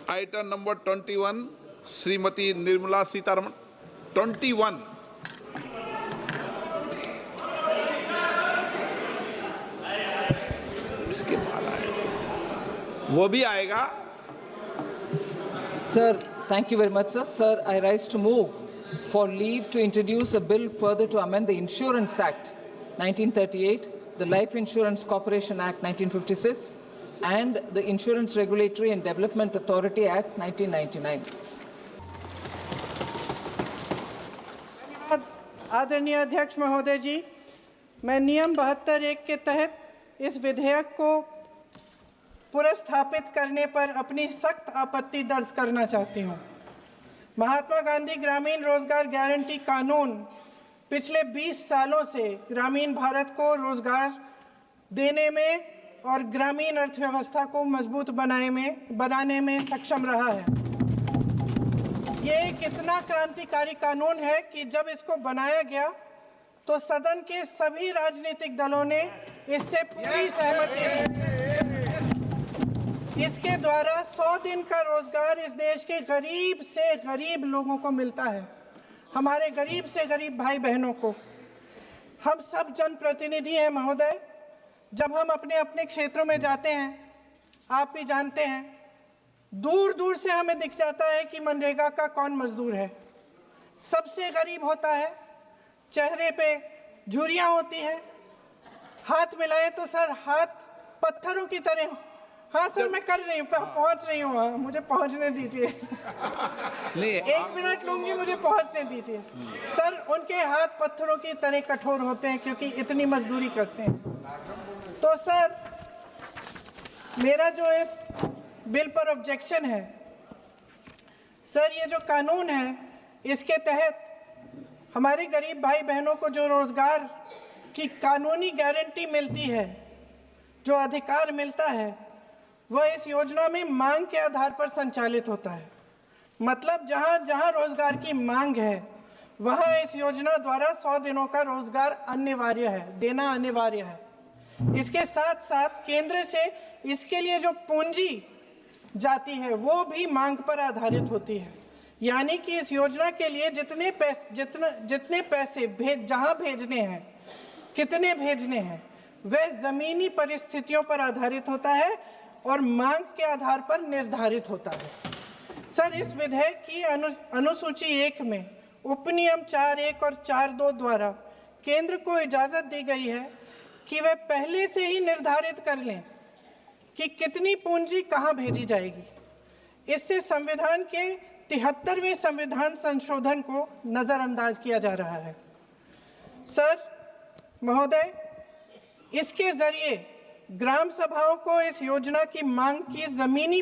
Item number 21 Shrimati Nirmala Sitharaman 21 इसके बाद आएगा वो भी आएगा। Sir, thank you very much, sir. Sir, I rise to move for leave to introduce a bill further to amend the Insurance Act 1938, the Life Insurance Corporation Act 1956, and the Insurance Regulatory and Development Authority Act 1999. धन्यवाद आदरणीय अध्यक्ष महोदय जी, मैं नियम 72(1) के तहत इस विधेयक को पुनर्स्थापित करने पर अपनी सख्त आपत्ति दर्ज करना चाहती हूँ। महात्मा गांधी ग्रामीण रोजगार गारंटी कानून पिछले 20 सालों से ग्रामीण भारत को रोजगार देने में और ग्रामीण अर्थव्यवस्था को मजबूत बनाने में सक्षम रहा है। ये एक इतना क्रांतिकारी कानून है कि जब इसको बनाया गया तो सदन के सभी राजनीतिक दलों ने इससे पूरी सहमति दी। इसके द्वारा 100 दिन का रोजगार इस देश के गरीब से गरीब लोगों को मिलता है, हमारे गरीब से गरीब भाई बहनों को। हम सब जनप्रतिनिधि हैं महोदय, जब हम अपने अपने क्षेत्रों में जाते हैं, आप भी जानते हैं, दूर दूर से हमें दिख जाता है कि मनरेगा का कौन मजदूर है। सबसे गरीब होता है, चेहरे पे झुर्रियाँ होती हैं, हाथ मिलाएं तो सर हाथ पत्थरों की तरह। हाँ सर, मैं कर रही हूँ, पहुँच रही हूँ, हाँ मुझे पहुँचने दीजिए। एक मिनट लूंगी, मुझे पहुँचने दीजिए। सर उनके हाथ पत्थरों की तरह कठोर होते हैं क्योंकि इतनी मजदूरी करते हैं। तो सर मेरा जो इस बिल पर ऑब्जेक्शन है, सर ये जो कानून है इसके तहत हमारे गरीब भाई बहनों को जो रोजगार की कानूनी गारंटी मिलती है, जो अधिकार मिलता है, वह इस योजना में मांग के आधार पर संचालित होता है। मतलब जहां जहां रोजगार की मांग है वहां इस योजना द्वारा 100 दिनों का रोजगार अनिवार्य है, देना अनिवार्य है। इसके साथ साथ केंद्र से इसके लिए जो पूंजी जाती है वो भी मांग पर आधारित होती है। यानी कि इस योजना के लिए जितने पैसे जहां भेजने हैं, कितने भेजने हैं, वह जमीनी परिस्थितियों पर आधारित होता है और मांग के आधार पर निर्धारित होता है। सर इस विधेयक की अनुसूची 1 में उपनियम 4(1) और 4(2) द्वारा केंद्र को इजाजत दी गई है कि वह पहले से ही निर्धारित कर लें कि कितनी पूंजी कहां भेजी जाएगी। इससे संविधान के 73वें संविधान संशोधन को नजरअंदाज किया जा रहा है। सर महोदय, इसके जरिए ग्राम सभाओं को इस योजना की मांग की जमीनी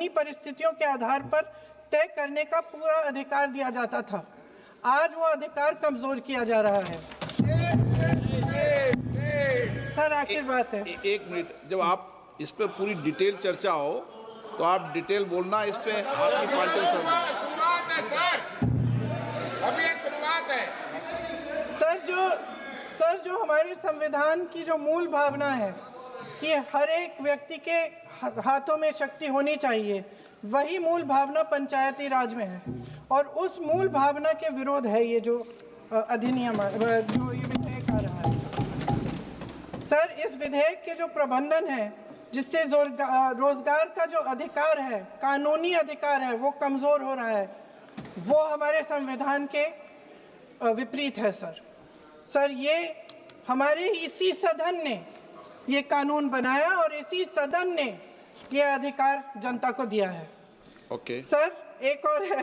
परिस्थितियों के आधार पर तय करने का पूरा अधिकार दिया जाता था। आज वो अधिकार कमजोर किया जा रहा है। सर आखिर बात है, एक मिनट, जब आप इस पे पूरी डिटेल चर्चा हो तो आप डिटेल बोलना। इस पे आपकी पार्टी शुरुआत है सर, अभी शुरुआत है। सर जो हमारे संविधान की जो मूल भावना है कि हर एक व्यक्ति के हाथों में शक्ति होनी चाहिए, वही मूल भावना पंचायती राज में है और उस मूल भावना के विरोध है ये जो अधिनियम जो ये विधेयक आ रहा है। सर इस विधेयक के जो प्रबंधन है जिससे रोजगार का जो अधिकार है, कानूनी अधिकार है, वो कमजोर हो रहा है, वो हमारे संविधान के विपरीत है। सर ये हमारे इसी सदन ने ये कानून बनाया और इसी सदन ने ये अधिकार जनता को दिया है। ओके। सर एक और है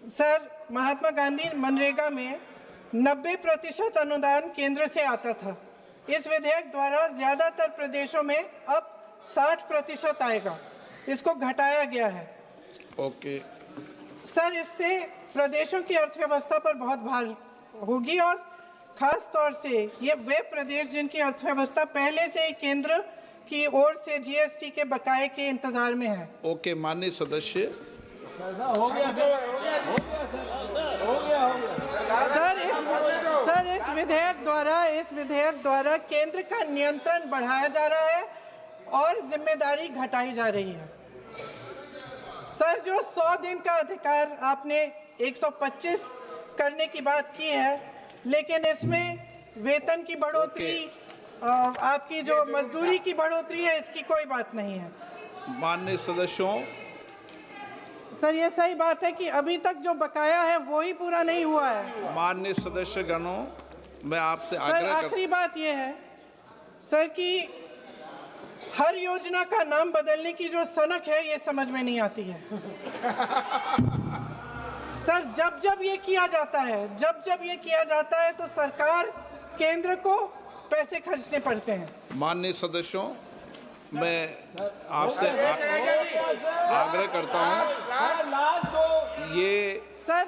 सर, महात्मा गांधी मनरेगा में 90% अनुदान केंद्र से आता था। इस विधेयक द्वारा ज्यादातर प्रदेशों में अब 60% आएगा, इसको घटाया गया है। ओके। सर इससे प्रदेशों की अर्थव्यवस्था पर बहुत भार होगी और खास तौर से ये वे प्रदेश जिनकी अर्थव्यवस्था पहले से ही केंद्र की ओर से जीएसटी के बकाये के इंतजार में है। ओके, माननीय सदस्य। सर इस विधेयक द्वारा केंद्र का नियंत्रण बढ़ाया जा रहा है और जिम्मेदारी घटाई जा रही है। सर, जो 100 दिन का अधिकार आपने 125 करने की बात की है, लेकिन इसमें वेतन की बढ़ोतरी, आपकी जो मजदूरी की बढ़ोतरी है, इसकी कोई बात नहीं है। माननीय सदस्यों, सर, ये सही बात है कि अभी तक जो बकाया है वो ही पूरा नहीं हुआ है। माननीय सदस्यगणों, मैं आपसे सर, आग्रह आखिरी बात ये है सर कि हर योजना का नाम बदलने की जो सनक है, ये समझ में नहीं आती है। सर, जब जब ये किया जाता है, तो सरकार केंद्र को पैसे खर्चने पड़ते हैं। माननीय सदस्यों, मैं आपसे आग्रह करता हूं, ये सर,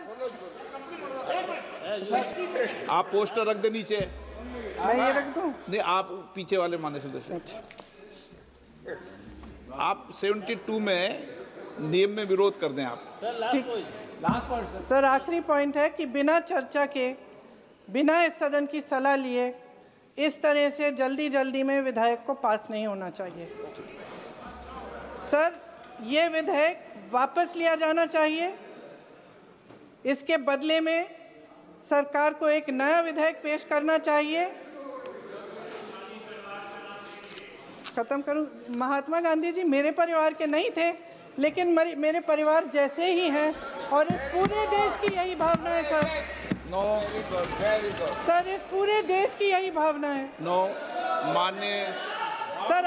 आप पोस्टर रख दे नीचे। मैं ये रख दूं? नहीं, आप पीछे वाले माननीय सदस्य, आप 72 में नियम में विरोध कर दें आप। सर, आखिरी पॉइंट है कि बिना चर्चा के, बिना इस सदन की सलाह लिए इस तरह से जल्दी में विधेयक को पास नहीं होना चाहिए। सर, ये विधेयक वापस लिया जाना चाहिए। इसके बदले में सरकार को एक नया विधेयक पेश करना चाहिए। खत्म करूं? महात्मा गांधी जी मेरे परिवार के नहीं थे, लेकिन मेरे परिवार जैसे ही हैं, और इस पूरे देश की यही भावना है सर। सर, इस पूरे देश की यही भावना है। माननीय सर,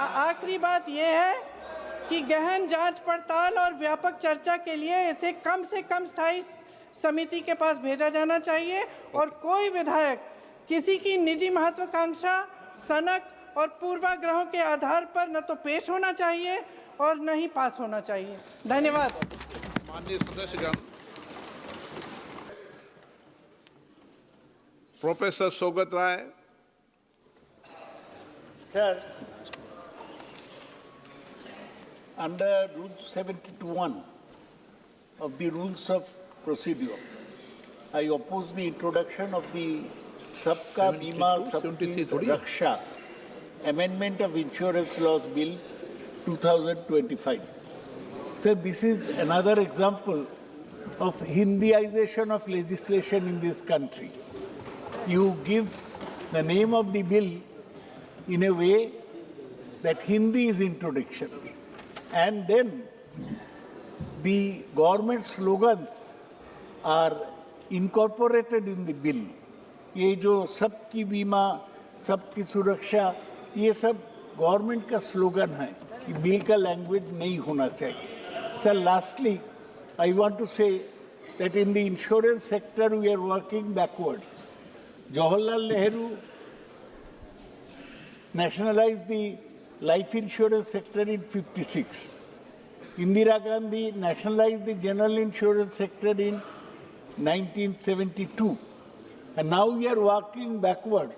आखिरी बात यह है कि गहन जांच पड़ताल और व्यापक चर्चा के लिए इसे कम से कम स्थायी समिति के पास भेजा जाना चाहिए, और कोई विधायक किसी की निजी महत्वाकांक्षा, सनक और पूर्वाग्रहों के आधार पर न तो पेश होना चाहिए और न ही पास होना चाहिए। धन्यवाद। माननीय सदस्यगण, professor Saugata Roy. Sir, under Rule 72(1) of the Rules of Procedure, I oppose the introduction of the Sabka Bima Sabki Raksha Amendment of Insurance Laws Bill 2025. So this is another example of Hindiization of legislation in this country. You give the name of the bill in a way that Hindi is introduction, and then the government slogans are incorporated in the bill. ये जो सबकी बीमा, सबकी सुरक्षा, ये सब government का slogan है, बिल का लैंग्वेज नहीं होना चाहिए। Sir, lastly, I want to say that in the insurance sector we are working backwards. Jawaharlal Nehru nationalized the life insurance sector in 56. Indira Gandhi nationalized the general insurance sector in 1972. And now we are working backwards.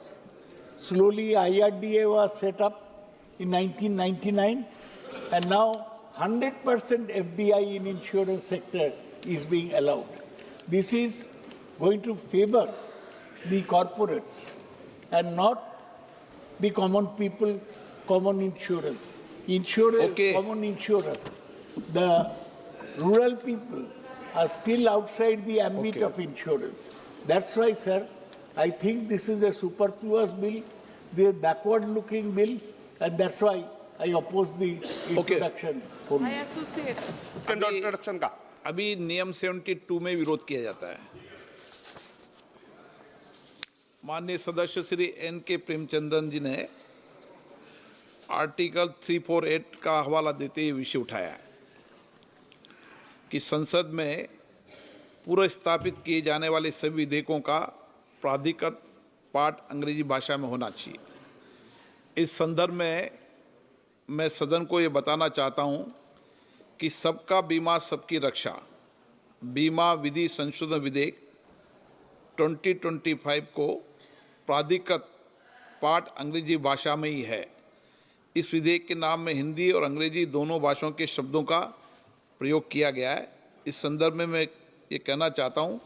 Slowly IRDA was set up in 1999, and now 100% FDI in insurance sector is being allowed. This is going to favor the corporates and not the common people, common insurance. Common insurers. The rural people are still outside the ambit of insurance. That's why, sir, I think this is a superfluous bill, the backward-looking bill, and that's why I oppose the introduction. I associate. अभी नियम 72 में विरोध किया जाता है। माननीय सदस्य Shri N.K. Premachandran जी ने आर्टिकल 348 का हवाला देते हुए विषय उठाया है कि संसद में पूर्व स्थापित किए जाने वाले सभी विधेयकों का प्राधिकृत पाठ अंग्रेजी भाषा में होना चाहिए। इस संदर्भ में मैं सदन को ये बताना चाहता हूं कि सबका बीमा सबकी रक्षा बीमा विधि संशोधन विधेयक 2025 को प्राधिकृत पाठ अंग्रेजी भाषा में ही है। इस विधेयक के नाम में हिंदी और अंग्रेजी दोनों भाषाओं के शब्दों का प्रयोग किया गया है। इस संदर्भ में मैं ये कहना चाहता हूं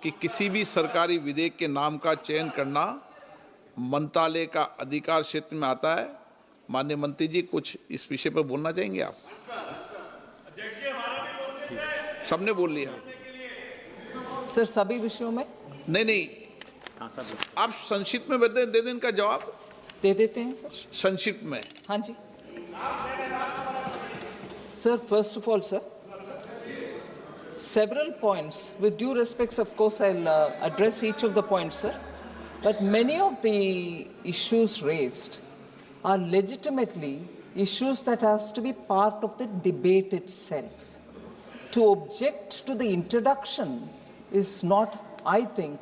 कि किसी भी सरकारी विधेयक के नाम का चयन करना मंत्रालय का अधिकार क्षेत्र में आता है। माननीय मंत्री जी कुछ इस विषय पर बोलना चाहेंगे आप? सबने बोल लिया। सर सभी विषयों में नहीं, आप संक्षिप्त में दे दें इनका जवाब, दे देते हैं सर। संक्षिप्त में। हाँ जी sir, first of all, sir, several points. With due respects, of course, I'll address each of the points, sir. But many of the issues raised are legitimately issues that has to be part of the debate itself. To object to the introduction is not, I think,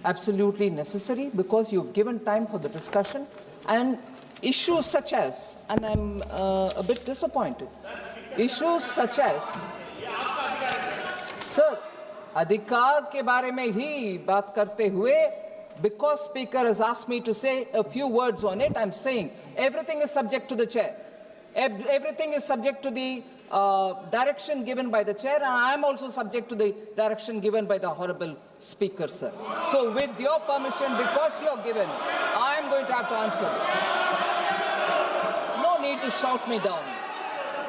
absolutely necessary because you've given time for the discussion and issues such as, and I'm a bit disappointed, issues such as, sir, अधिकार के बारे में ही बात करते हुए, because speaker has asked me to say a few words on it, I'm saying everything is subject to the chair. Everything is subject to the direction given by the chair, and I am also subject to the direction given by the honorable speaker, sir. So with your permission, because you are given, I am going to have to answer this. No need to shout me down.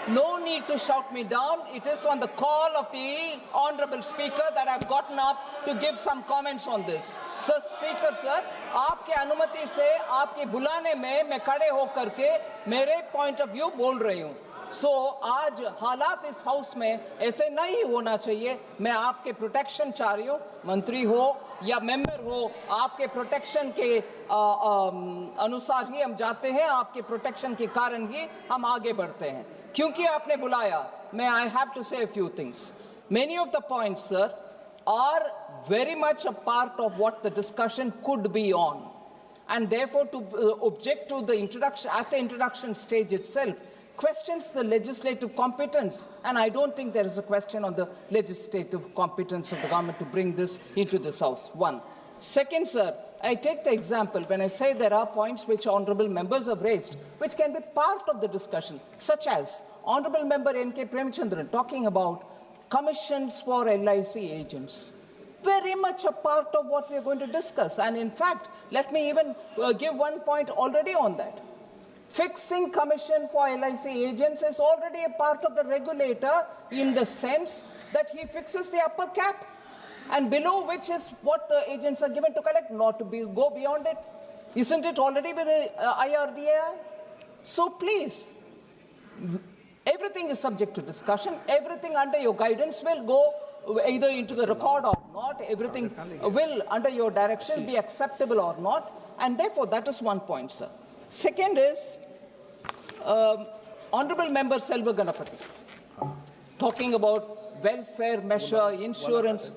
No need to shout me down. It is on the call of the honorable speaker that I've gotten up to give some comments on this. Sir, speaker, sir, आपके अनुमति से आपके बुलाने में मैं खड़े होकर के मेरे पॉइंट ऑफ व्यू बोल रही हूँ. सो आज हालात इस हाउस में ऐसे नहीं होना चाहिए. मैं आपके प्रोटेक्शन चाह रही हूँ, मंत्री हो या मेंबर हो, आपके प्रोटेक्शन के अनुसार ही हम जाते हैं, आपके प्रोटेक्शन के कारण ही हम आगे बढ़ते हैं. क्योंकि आपने बुलाया, मैं I have to say a few things. Many of the points, sir, are very much a part of what the discussion could be on. And therefore, to object to the introduction, at the introduction stage itself, questions the legislative competence. And I don't think there is a question on the legislative competence of the government to bring this into this House. One. Second, sir, I take the example when I say there are points which honorable members have raised, which can be part of the discussion, such as honorable member N.K. Premchandran talking about commissions for LIC agents. Very much a part of what we are going to discuss. And in fact, let me even give one point already on that. Fixing commission for LIC agents is already a part of the regulator in the sense that he fixes the upper cap, and below which is what the agents are given to collect, not to go beyond it. Isn't it already with the IRDAI? So please, everything is subject to discussion. Everything under your guidance will go either into the record or not. Everything will, under your direction, be acceptable or not. And therefore, that is one point, sir. Second is, Honorable Member Selva Ganapathy, talking about welfare measure, insurance.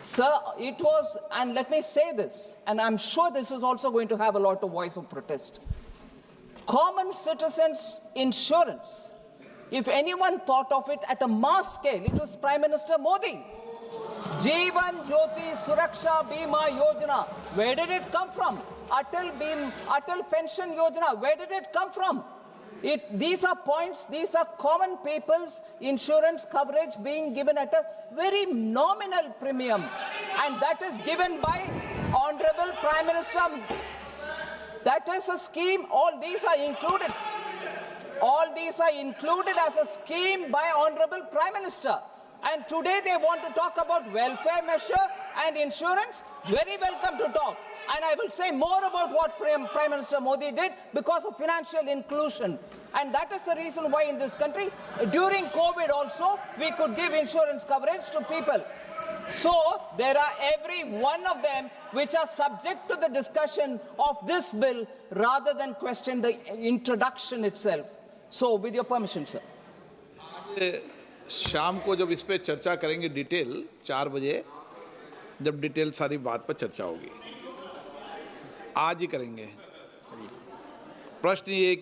Sir, it was, and let me say this, and I'm sure this is also going to have a lot of voice of protest. Common citizens' insurance, if anyone thought of it at a mass scale, it was Prime Minister Modi. Jeevan Jyoti Suraksha Bima Yojana, where did it come from? Atal Pension Yojana, where did it come from? These are points, these are common people's insurance coverage being given at a very nominal premium. And that is given by Honorable Prime Minister. That is a scheme, all these are included. All these are included as a scheme by Honorable Prime Minister. And today they want to talk about welfare measure and insurance. Very welcome to talk. And I will say more about what Prime Minister Modi did because of financial inclusion. And that is the reason why in this country, during COVID also, we could give insurance coverage to people. So there are every one of them which are subject to the discussion of this bill rather than question the introduction itself. So with your permission, sir. शाम को जब इस पे चर्चा करेंगे detail 4 बजे, जब detail सारी बात पर चर्चा होगी, आज ही करेंगे. प्रश्न ये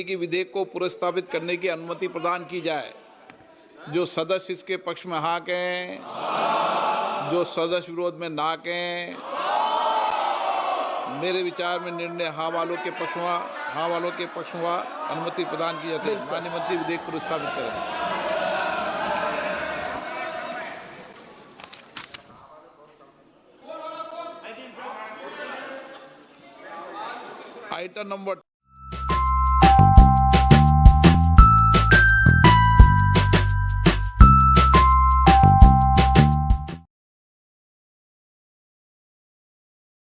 कि विधेयक को पुनर्स्थापित करने की अनुमति प्रदान की जाए. जो सदस्य इसके पक्ष में हाँ कहें, जो सदस्य विरोध में ना कहें. मेरे विचार में निर्णय हाँ वालों के पक्ष में अनुमति प्रदान की जाती है. माननीय मंत्री विधेयक पुनर्स्थापित करें. Item number